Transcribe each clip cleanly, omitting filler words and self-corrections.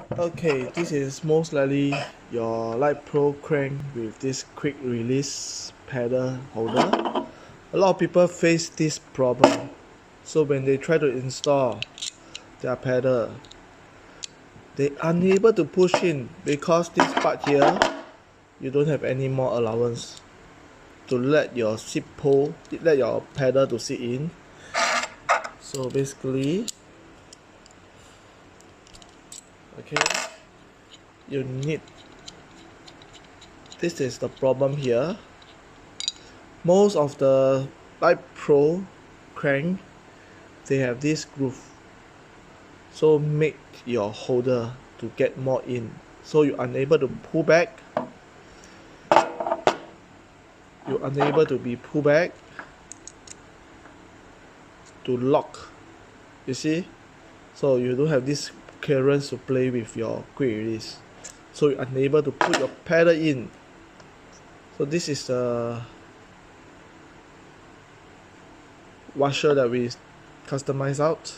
Okay, this is most likely your Litepro Crank with this quick release pedal holder. A lot of people face this problem. So when they try to install their pedal, they unable to push in because this part here, you don't have any more allowance to let your pedal to sit in. So basically, okay, you need, this is the problem here. Most of the Litepro Crank, they have this groove, so make your holder to get more in, so you're unable to pull back, to lock, you see, so you don't have this clearance to play with your quick release, so you're unable to put your pedal in. So this is the washer that we customize out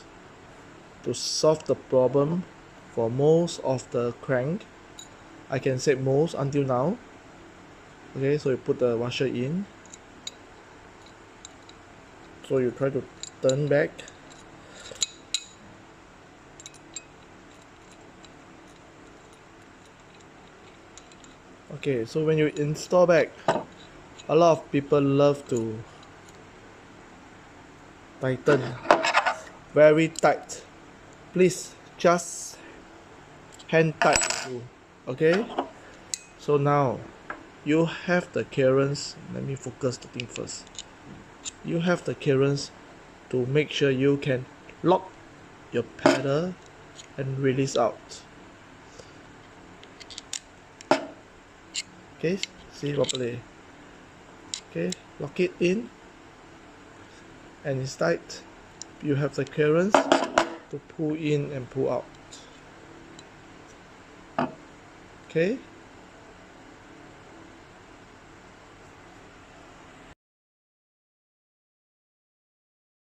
to solve the problem for most of the crank. I can say most until now. Okay, so you put the washer in, so you try to turn back, okay, so when you install back, a lot of people love to tighten very tight. Please just hand tight, okay. So now you have the clearance. Let me focus the thing first. You have the clearance to make sure you can lock your pedal and release out. Okay, see properly. Okay, lock it in and it's tight. You have the clearance to pull in and pull out. Okay.